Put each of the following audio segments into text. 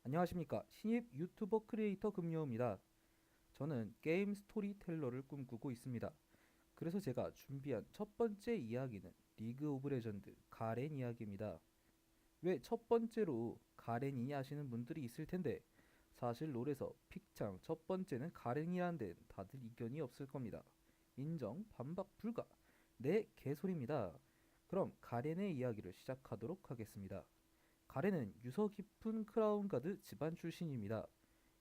안녕하십니까. 신입 유튜버 크리에이터 금요입니다. 저는 게임 스토리텔러를 꿈꾸고 있습니다. 그래서 제가 준비한 첫 번째 이야기는 리그 오브 레전드 가렌 이야기입니다. 왜 첫 번째로 가렌이냐 하시는 분들이 있을 텐데, 사실 롤에서 픽창 첫 번째는 가렌이라는 데는 다들 이견이 없을 겁니다. 인정, 반박 불가. 네, 개소리입니다. 그럼 가렌의 이야기를 시작하도록 하겠습니다. 가렌은 유서 깊은 크라운 가드 집안 출신입니다.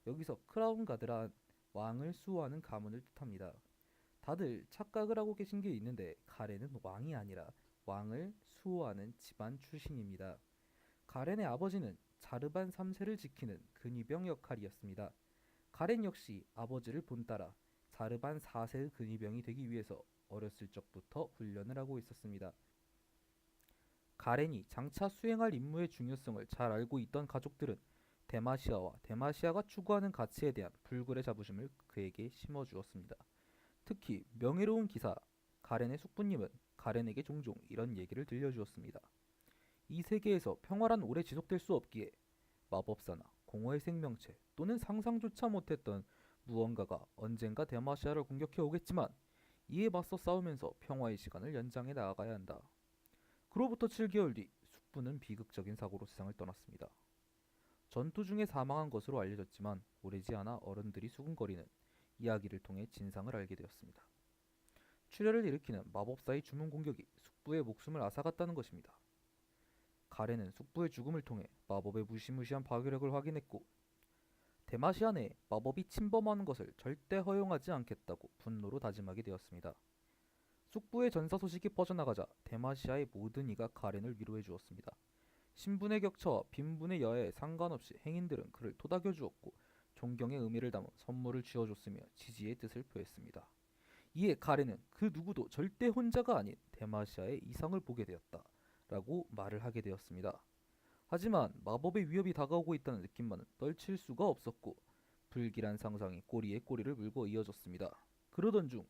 여기서 크라운 가드란 왕을 수호하는 가문을 뜻합니다. 다들 착각을 하고 계신 게 있는데 가렌은 왕이 아니라 왕을 수호하는 집안 출신입니다. 가렌의 아버지는 자르반 3세를 지키는 근위병 역할이었습니다. 가렌 역시 아버지를 본따라 자르반 4세의 근위병이 되기 위해서 어렸을 적부터 훈련을 하고 있었습니다. 가렌이 장차 수행할 임무의 중요성을 잘 알고 있던 가족들은 데마시아와 데마시아가 추구하는 가치에 대한 불굴의 자부심을 그에게 심어주었습니다. 특히 명예로운 기사 가렌의 숙부님은 가렌에게 종종 이런 얘기를 들려주었습니다. 이 세계에서 평화란 오래 지속될 수 없기에 마법사나 공허의 생명체 또는 상상조차 못했던 무언가가 언젠가 데마시아를 공격해 오겠지만 이에 맞서 싸우면서 평화의 시간을 연장해 나아가야 한다. 그로부터 7개월 뒤 숙부는 비극적인 사고로 세상을 떠났습니다. 전투 중에 사망한 것으로 알려졌지만 오래지 않아 어른들이 수군거리는 이야기를 통해 진상을 알게 되었습니다. 출혈을 일으키는 마법사의 주문 공격이 숙부의 목숨을 앗아갔다는 것입니다. 가렌은 숙부의 죽음을 통해 마법의 무시무시한 파괴력을 확인했고 데마시아 내에 마법이 침범하는 것을 절대 허용하지 않겠다고 분노로 다짐하게 되었습니다. 숙부의 전사 소식이 퍼져나가자 데마시아의 모든 이가 가렌을 위로해 주었습니다. 신분의 격차와 빈분의 여하에 상관없이 행인들은 그를 토닥여 주었고 존경의 의미를 담은 선물을 쥐어줬으며 지지의 뜻을 표했습니다. 이에 가렌은 그 누구도 절대 혼자가 아닌 데마시아의 이상을 보게 되었다 라고 말을 하게 되었습니다. 하지만 마법의 위협이 다가오고 있다는 느낌만은 떨칠 수가 없었고 불길한 상상이 꼬리에 꼬리를 물고 이어졌습니다. 그러던 중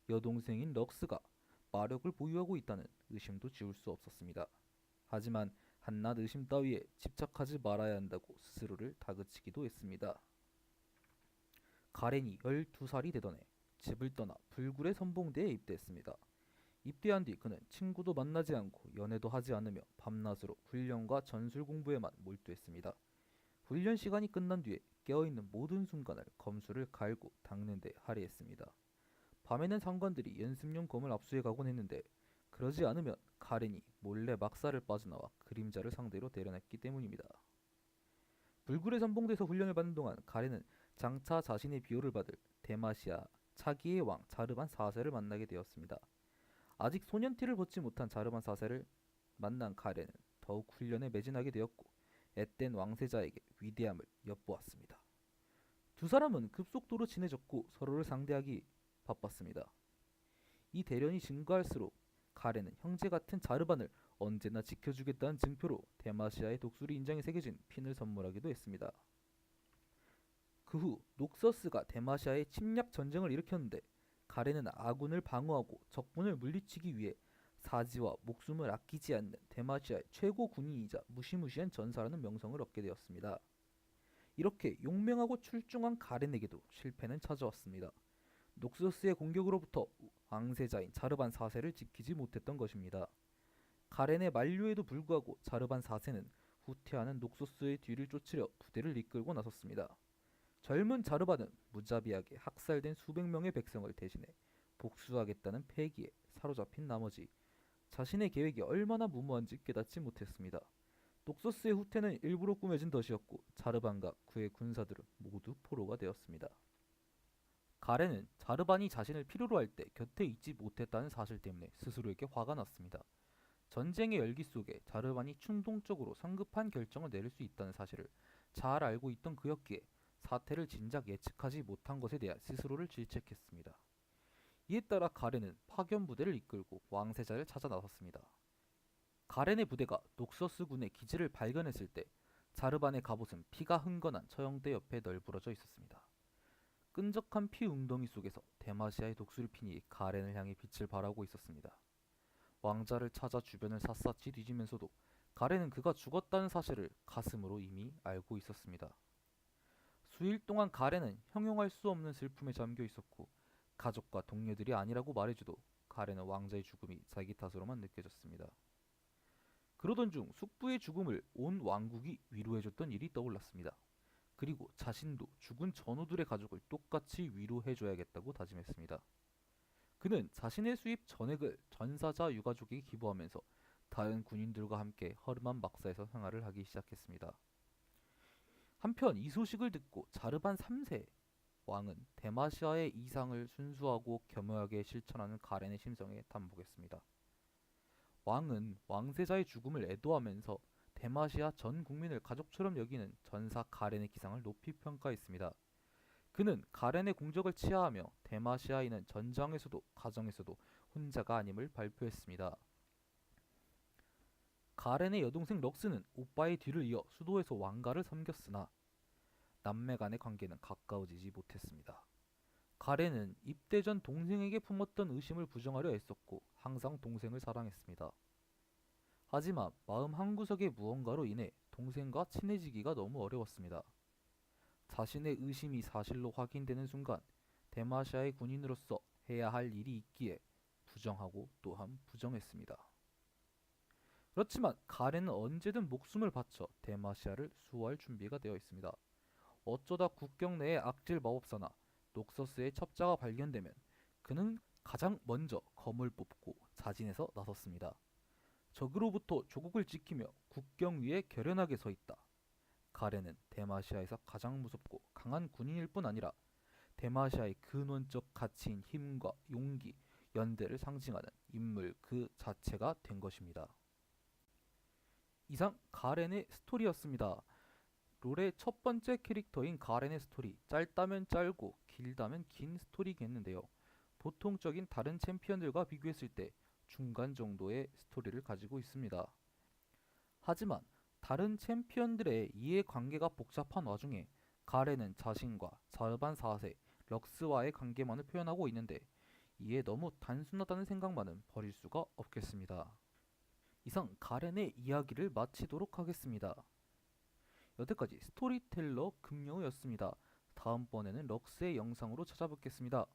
여동생인 럭스가 마력을 보유하고 있다는 의심도 지울 수 없었습니다. 하지만 한낱 의심 따위에 집착하지 말아야 한다고 스스로를 다그치기도 했습니다. 가렌이 12살이 되던 해 집을 떠나 불굴의 선봉대에 입대했습니다. 입대한 뒤 그는 친구도 만나지 않고 연애도 하지 않으며 밤낮으로 훈련과 전술 공부에만 몰두했습니다. 훈련 시간이 끝난 뒤에 깨어있는 모든 순간을 검수를 갈고 닦는 데 할애했습니다. 밤에는 상관들이 연습용 검을 압수해가곤 했는데 그러지 않으면 가렌이 몰래 막사를 빠져나와 그림자를 상대로 때려냈기 때문입니다. 불굴의 선봉대에서 훈련을 받는 동안 가렌은 장차 자신의 비호를 받을 데마시아 차기의 왕 자르반 4세를 만나게 되었습니다. 아직 소년티를 벗지 못한 자르반 4세를 만난 가렌은 더욱 훈련에 매진하게 되었고 앳된 왕세자에게 위대함을 엿보았습니다. 두 사람은 급속도로 친해졌고 서로를 상대하기 바빴습니다. 이 대련이 증가할수록 가렌은 형제 같은 자르반을 언제나 지켜주겠다는 증표로 데마시아의 독수리 인장이 새겨진 핀을 선물하기도 했습니다. 그 후 녹서스가 데마시아에 침략 전쟁을 일으켰는데 가렌은 아군을 방어하고 적군을 물리치기 위해 사지와 목숨을 아끼지 않는 데마시아의 최고 군인이자 무시무시한 전사라는 명성을 얻게 되었습니다. 이렇게 용맹하고 출중한 가렌에게도 실패는 찾아왔습니다. 녹서스의 공격으로부터 왕세자인 자르반 4세를 지키지 못했던 것입니다. 가렌의 만류에도 불구하고 자르반 4세는 후퇴하는 녹소스의 뒤를 쫓으려 부대를 이끌고 나섰습니다. 젊은 자르반은 무자비하게 학살된 수백 명의 백성을 대신해 복수하겠다는 패기에 사로잡힌 나머지 자신의 계획이 얼마나 무모한지 깨닫지 못했습니다. 녹소스의 후퇴는 일부러 꾸며진 덫이었고 자르반과 그의 군사들은 모두 포로가 되었습니다. 가렌은 자르반이 자신을 필요로 할 때 곁에 있지 못했다는 사실 때문에 스스로에게 화가 났습니다. 전쟁의 열기 속에 자르반이 충동적으로 성급한 결정을 내릴 수 있다는 사실을 잘 알고 있던 그였기에 사태를 진작 예측하지 못한 것에 대한 스스로를 질책했습니다. 이에 따라 가렌은 파견 부대를 이끌고 왕세자를 찾아 나섰습니다. 가렌의 부대가 녹서스 군의 기지를 발견했을 때 자르반의 갑옷은 피가 흥건한 처형대 옆에 널브러져 있었습니다. 끈적한 피 웅덩이 속에서 데마시아의 독수리핀이 가렌을 향해 빛을 발하고 있었습니다. 왕자를 찾아 주변을 샅샅이 뒤지면서도 가렌은 그가 죽었다는 사실을 가슴으로 이미 알고 있었습니다. 수일 동안 가렌은 형용할 수 없는 슬픔에 잠겨 있었고 가족과 동료들이 아니라고 말해줘도 가렌은 왕자의 죽음이 자기 탓으로만 느껴졌습니다. 그러던 중 숙부의 죽음을 온 왕국이 위로해줬던 일이 떠올랐습니다. 그리고 자신도 죽은 전우들의 가족을 똑같이 위로해줘야겠다고 다짐했습니다. 그는 자신의 수입 전액을 전사자 유가족에게 기부하면서 다른 군인들과 함께 허름한 막사에서 생활을 하기 시작했습니다. 한편 이 소식을 듣고 자르반 3세 왕은 데마시아의 이상을 순수하고 겸허하게 실천하는 가렌의 심성에 단복했습니다. 왕은 왕세자의 죽음을 애도하면서 데마시아 전 국민을 가족처럼 여기는 전사 가렌의 기상을 높이 평가했습니다. 그는 가렌의 공적을 치하하며 데마시아인은 전장에서도 가정에서도 혼자가 아님을 발표했습니다. 가렌의 여동생 럭스는 오빠의 뒤를 이어 수도에서 왕가를 섬겼으나 남매 간의 관계는 가까워지지 못했습니다. 가렌은 입대 전 동생에게 품었던 의심을 부정하려 애썼고 항상 동생을 사랑했습니다. 하지만 마음 한구석의 무언가로 인해 동생과 친해지기가 너무 어려웠습니다. 자신의 의심이 사실로 확인되는 순간 데마시아의 군인으로서 해야 할 일이 있기에 부정하고 또한 부정했습니다. 그렇지만 가렌은 언제든 목숨을 바쳐 데마시아를 수호할 준비가 되어 있습니다. 어쩌다 국경 내의 악질 마법사나 녹서스의 첩자가 발견되면 그는 가장 먼저 검을 뽑고 자진해서 나섰습니다. 적으로부터 조국을 지키며 국경 위에 결연하게 서 있다. 가렌은 데마시아에서 가장 무섭고 강한 군인일 뿐 아니라 데마시아의 근원적 가치인 힘과 용기, 연대를 상징하는 인물 그 자체가 된 것입니다. 이상 가렌의 스토리였습니다. 롤의 첫 번째 캐릭터인 가렌의 스토리, 짧다면 짧고 길다면 긴 스토리겠는데요. 보통적인 다른 챔피언들과 비교했을 때 중간 정도의 스토리를 가지고 있습니다. 하지만 다른 챔피언들의 이해관계가 복잡한 와중에 가렌은 자신과 자르반 4세, 럭스와의 관계만을 표현하고 있는데 이에 너무 단순하다는 생각만은 버릴 수가 없겠습니다. 이상 가렌의 이야기를 마치도록 하겠습니다. 여태까지 스토리텔러 금영우였습니다. 다음번에는 럭스의 영상으로 찾아뵙겠습니다.